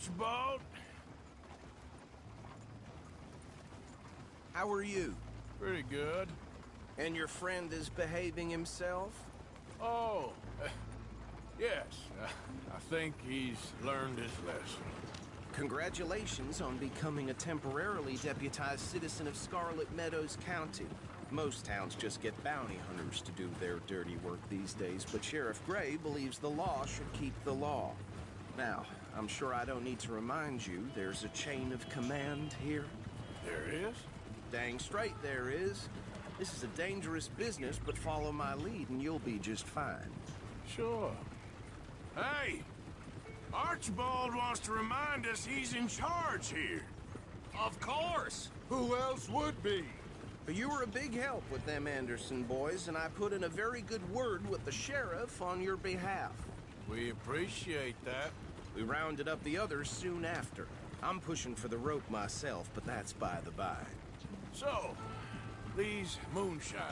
Archibald? How are you? Pretty good. And your friend is behaving himself? Oh, yes. I think he's learned his lesson. Congratulations on becoming a temporarily deputized citizen of Scarlet Meadows County. Most towns just get bounty hunters to do their dirty work these days, but Sheriff Gray believes the law should keep the law. Now, I'm sure I don't need to remind you there's a chain of command here. There is? Dang straight there is. This is a dangerous business, but follow my lead and you'll be just fine. Sure. Hey! Archibald wants to remind us he's in charge here. Of course! Who else would be? But you were a big help with them Anderson boys, and I put in a very good word with the sheriff on your behalf. We appreciate that. We rounded up the others soon after. I'm pushing for the rope myself, but that's by the by. So, these moonshiners.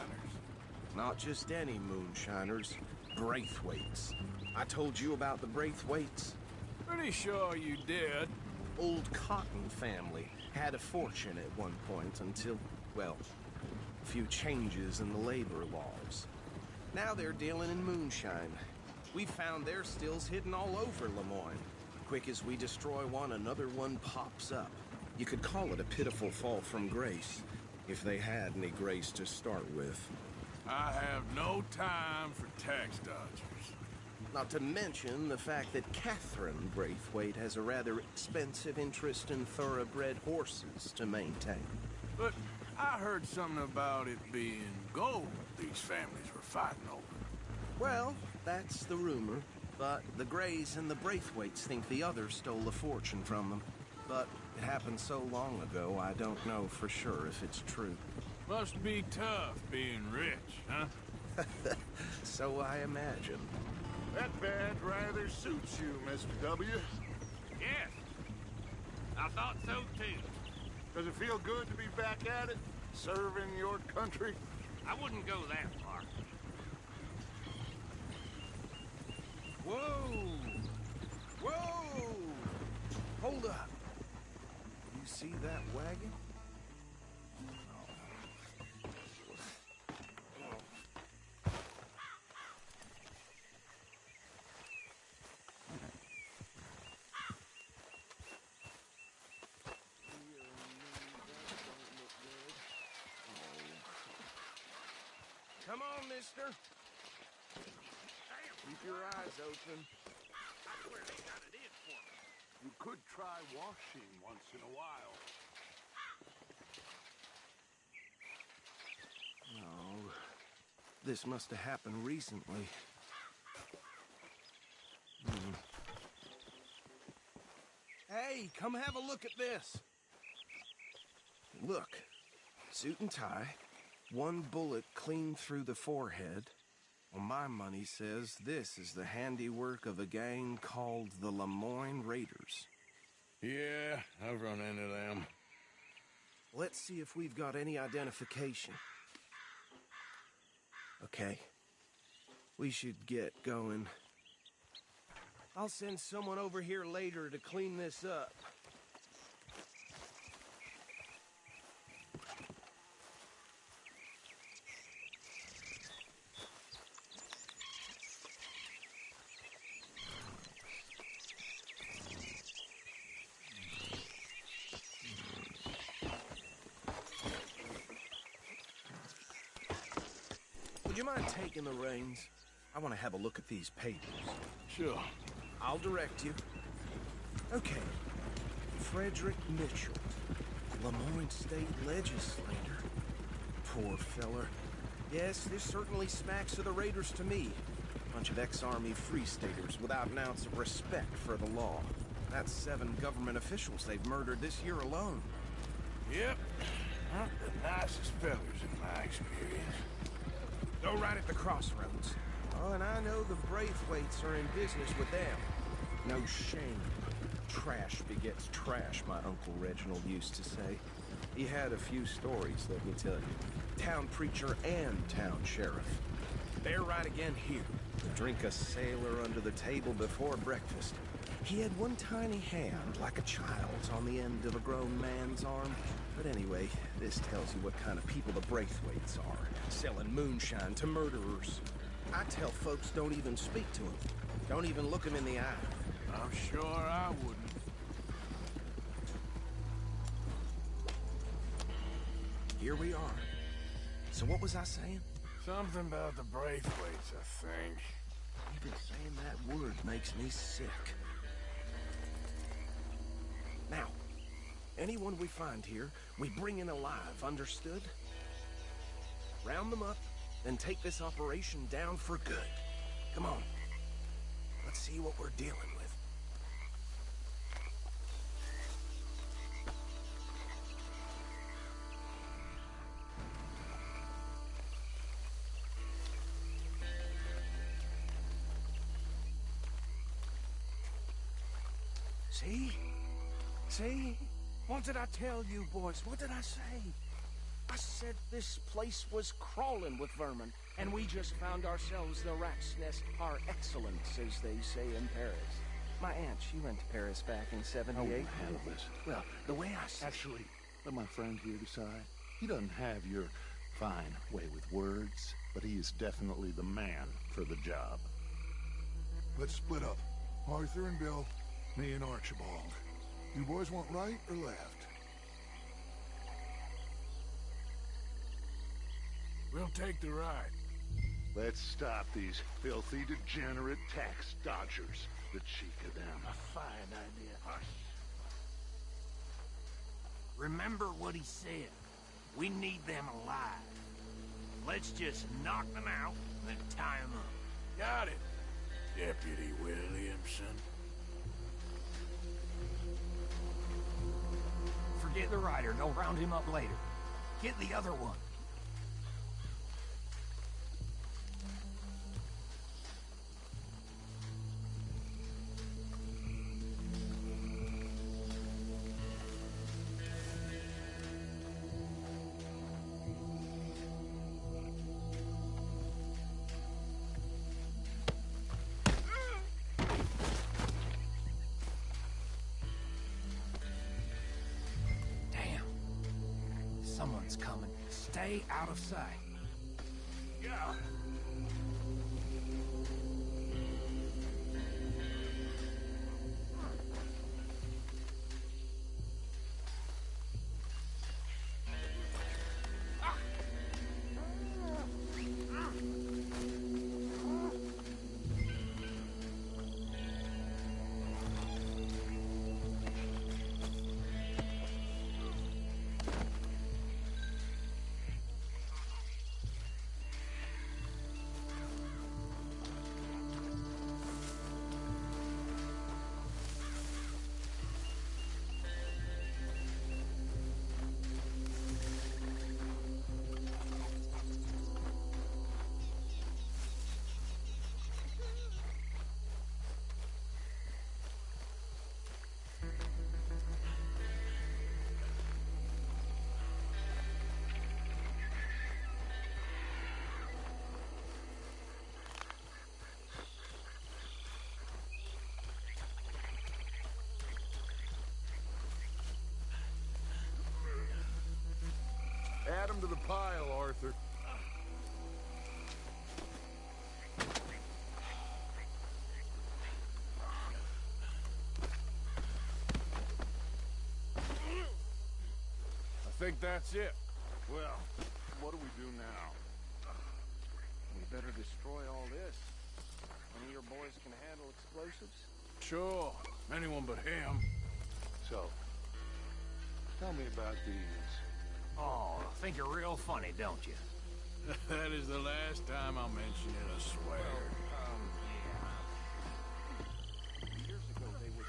Not just any moonshiners, Braithwaites. I told you about the Braithwaites? Pretty sure you did. Old Cotton family had a fortune at one point until, well, a few changes in the labor laws. Now they're dealing in moonshine. We found their stills hidden all over Lemoyne. Quick as we destroy one, another one pops up. You could call it a pitiful fall from grace, if they had any grace to start with. I have no time for tax dodgers. Not to mention the fact that Catherine Braithwaite has a rather expensive interest in thoroughbred horses to maintain. But I heard something about it being gold these families were fighting over. Well, that's the rumor. But the Grays and the Braithwaites think the others stole a fortune from them. But it happened so long ago, I don't know for sure if it's true. Must be tough being rich, huh? So I imagine. That bad rather suits you, Mr. W. Yes. I thought so too. Does it feel good to be back at it? Serving your country? I wouldn't go that far. Whoa! Whoa! Hold up. You see that wagon? Come on, mister. Keep your eyes open. I swear they got it in for me. You could try washing once in a while. Oh, this must have happened recently. Hey, come have a look at this. Look, suit and tie, one bullet clean through the forehead. Well, my money says this is the handiwork of a gang called the Lemoyne Raiders. Yeah, I've run into them. Let's see if we've got any identification. Okay. We should get going. I'll send someone over here later to clean this up. Would you mind taking the reins? I want to have a look at these papers. Sure. I'll direct you. Okay. Frederick Mitchell, Lemoyne State Legislator. Poor feller. Yes, this certainly smacks of the Raiders to me. Bunch of ex-Army Free Staters without an ounce of respect for the law. That's 7 government officials they've murdered this year alone. Yep. Not the nicest fellas in my experience. Go right at the crossroads. Oh, and I know the Braithwaites are in business with them. No shame. Trash begets trash, my Uncle Reginald used to say. He had a few stories, let me tell you. Town preacher and town sheriff. Bear right again here. Drink a sailor under the table before breakfast. He had one tiny hand, like a child's, on the end of a grown man's arm. But anyway, this tells you what kind of people the Braithwaites are, selling moonshine to murderers. I tell folks don't even speak to them. Don't even look them in the eye. I'm sure I wouldn't. Here we are. So what was I saying? Something about the Braithwaites, I think. Even saying that word makes me sick. Now, anyone we find here, we bring in alive, understood? Round them up, and take this operation down for good. Come on. Let's see what we're dealing with. See? See? What did I tell you, boys? What did I say? I said this place was crawling with vermin, and we just found ourselves the rat's nest par excellence, as they say in Paris. My aunt, she went to Paris back in '78. How will you handle this? Well, the way I see Actually, let my friend here decide. He doesn't have your fine way with words, but he is definitely the man for the job. Let's split up. Arthur and Bill, me and Archibald. You boys want right or left? We'll take the ride. Let's stop these filthy, degenerate tax dodgers. The cheek of them. A fine idea. Hush. Remember what he said. We need them alive. Let's just knock them out, then tie them up. Got it, Deputy Williamson. Forget the rider. Go round him up later. Get the other one. Someone's coming. Stay out of sight. Yeah. Add them to the pile, Arthur. I think that's it. Well, what do we do now? we better destroy all this. Any of your boys can handle explosives? Sure, anyone but him. So, tell me about these. Oh, think you're real funny, don't you? That is the last time I'll mention it, I swear. Years ago, they were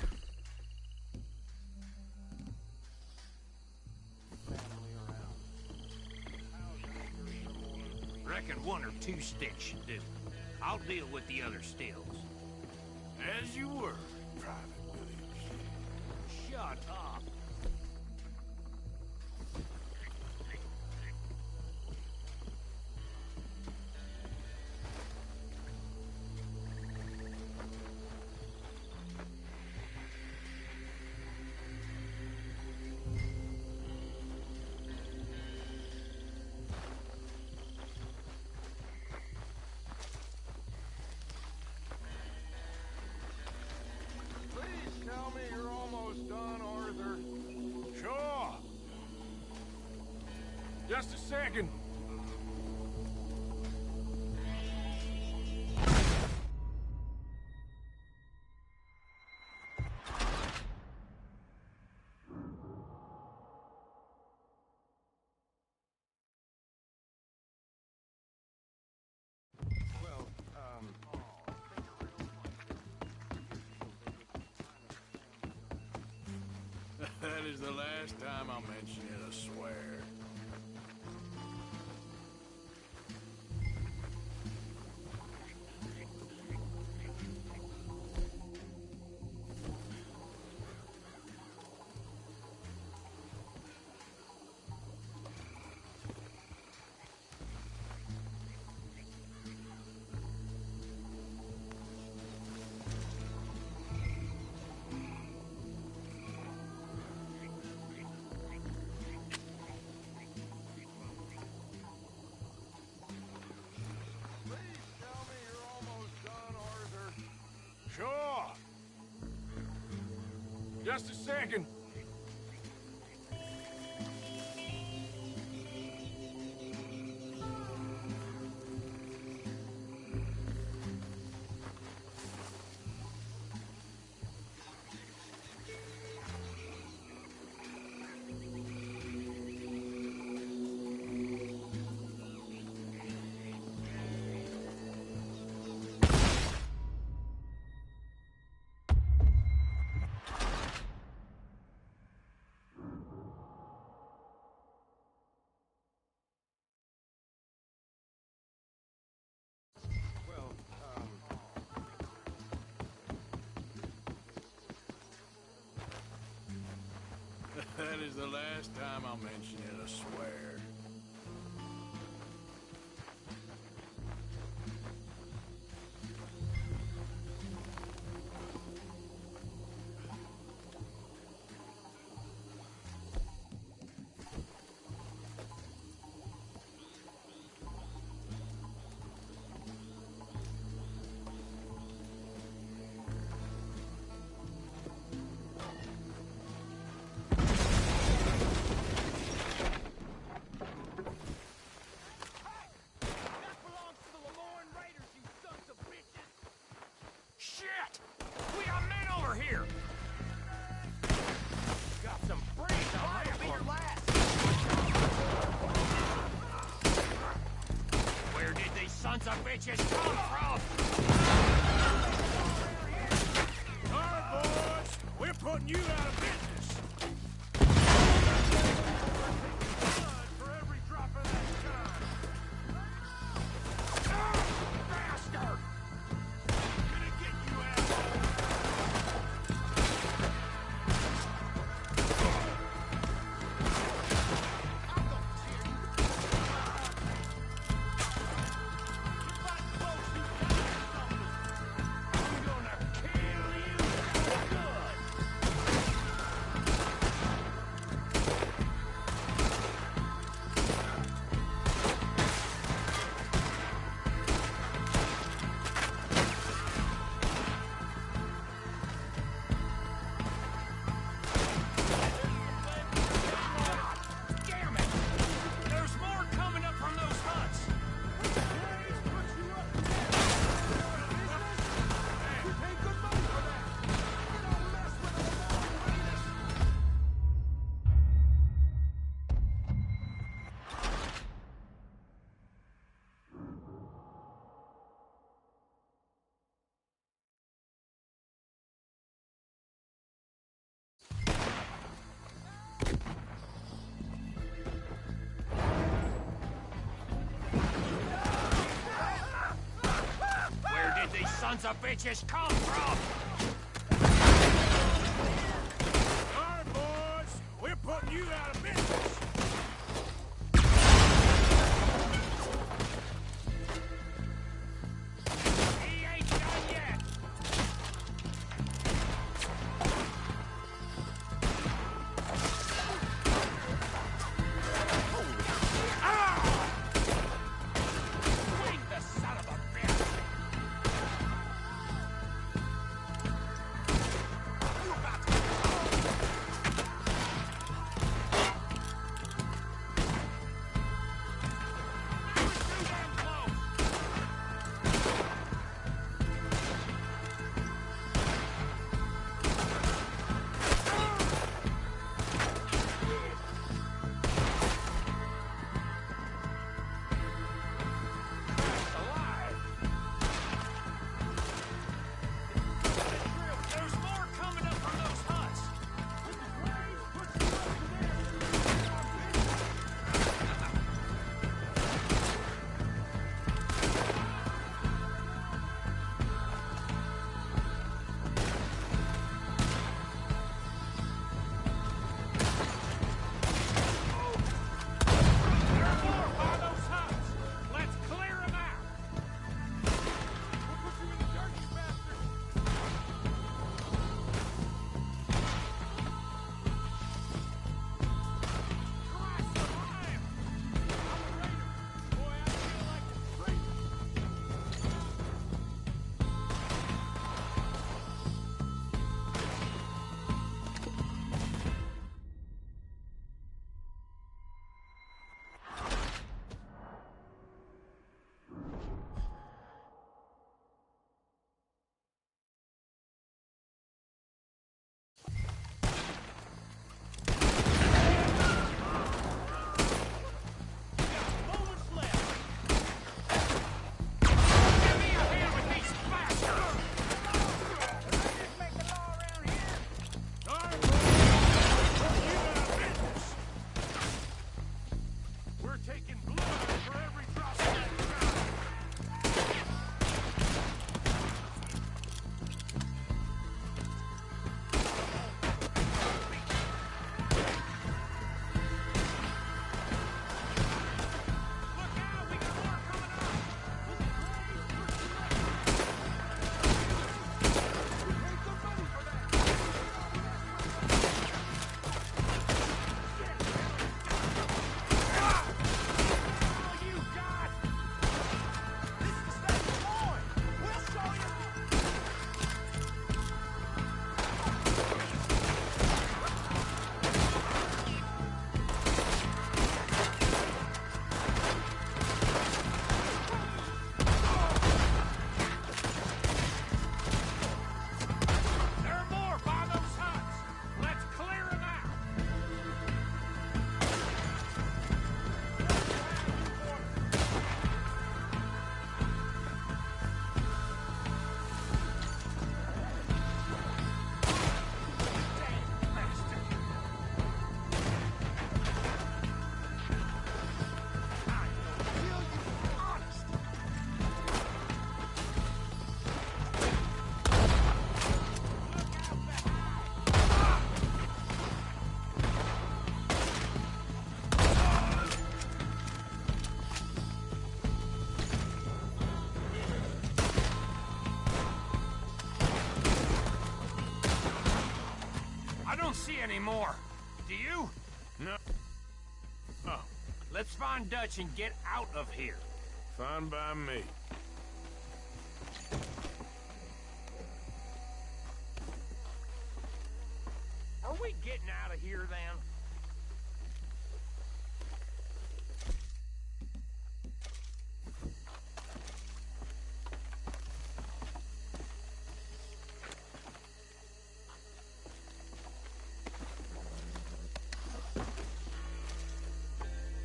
family around. Reckon one or two sticks should do. I'll deal with the other stills. As you were, Private Williams. Shut up. Just a second. That is the last time I'll mention it, I swear. Sure. Just a second. That is the last time I'll mention it, I swear. Sons of bitches come from! Alright, boys! We're putting you out of business! For every drop of that gun! Bastard! I'm gonna get you out! Sons of bitches come from! Alright, boys! We're putting you out of business! He ain't done yet! Wait, the son of a bitch! don't see any more. Do you? No. Oh, Let's find Dutch and get out of here. fine by me. Are we getting out of here, then?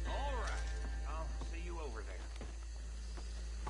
All right. I'll see you over there.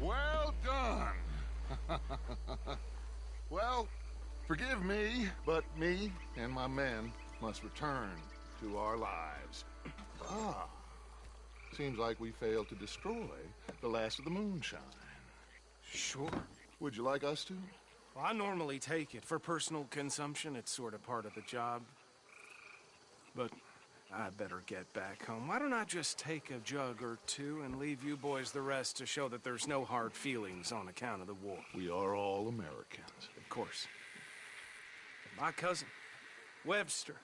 Well done. Well, forgive me, but me and my men must return to our lives. Ah, seems like we failed to destroy the last of the moonshine. Sure. Would you like us to? Well, I normally take it for personal consumption. It's sort of part of the job. But I better get back home. Why don't I just take a jug or two and leave you boys the rest to show that there's no hard feelings on account of the war? We are all Americans. Of course. My cousin, Webster,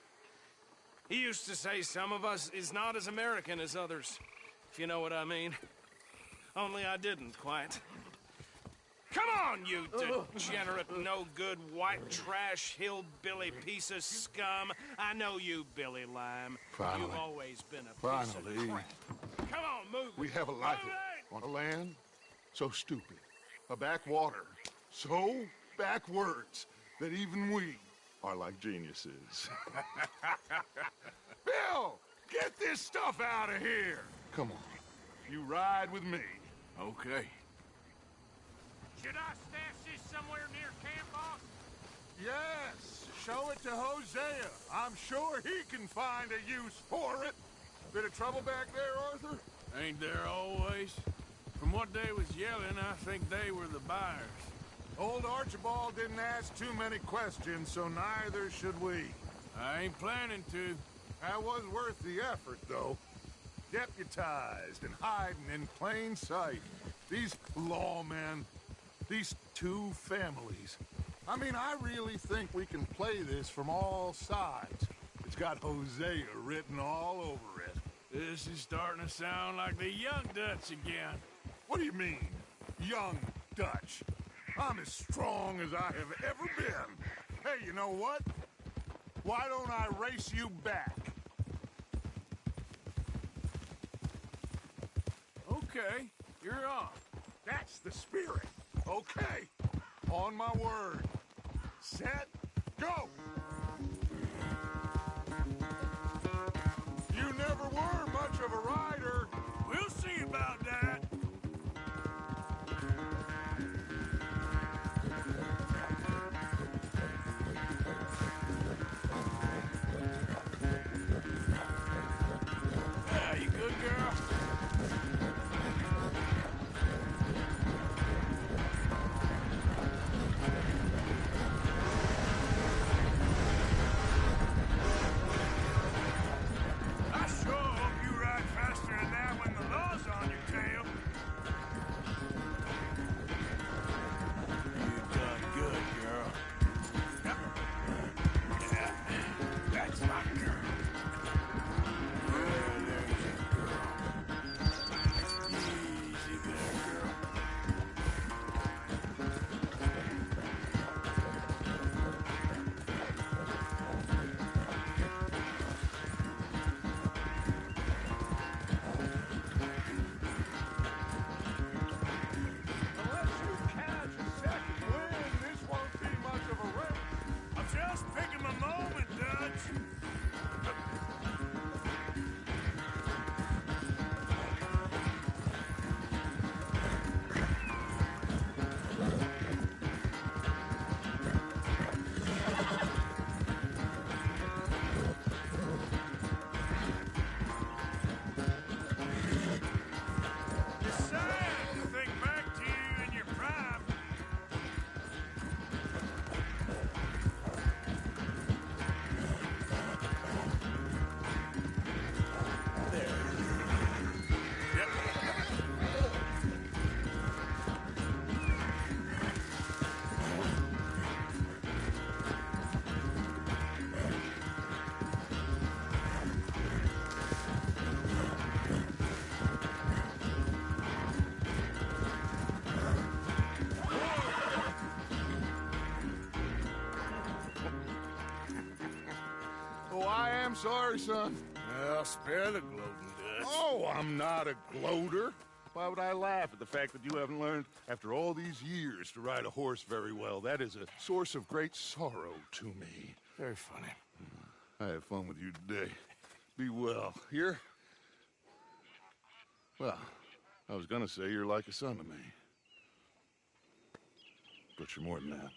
he used to say some of us is not as American as others, if you know what I mean. Only I didn't quite. Come on, you degenerate, no-good, white trash, hillbilly piece of scum. I know you, Billy Lime. Finally. You've always been a piece of Finally. crap. Come on, move We it. have a life Move it! on a land so stupid, a backwater so backwards that even we are like geniuses. Bill, get this stuff out of here. Come on, you ride with me. Okay. Should I stash this somewhere near camp, boss? Yes, show it to Hosea. I'm sure he can find a use for it. Bit of trouble back there, Arthur? Ain't there always? From what they was yelling, I think they were the buyers. Old Archibald didn't ask too many questions, so neither should we. I ain't planning to. That was worth the effort, though. Deputized and hiding in plain sight. These lawmen, these two families. I mean, I really think we can play this from all sides. It's got Hosea written all over it. This is starting to sound like the young Dutch again. What do you mean, young Dutch? I'm as strong as I have ever been. Hey, you know what? Why don't I race you back? Okay, you're on. That's the spirit. Okay. On my word. Set. Go. You never were much of a rider. We'll see about that. Yeah, you good, girl? I sure hope you ride faster than that when the law's on your tail. sorry, son. Well, spare the gloating, Dutch. Oh, I'm not a gloater. Why would I laugh at the fact that you haven't learned, after all these years, to ride a horse very well? That is a source of great sorrow to me. Very funny. I had fun with you today. Be well. Here? Well, I was gonna say you're like a son to me. But you're more than that.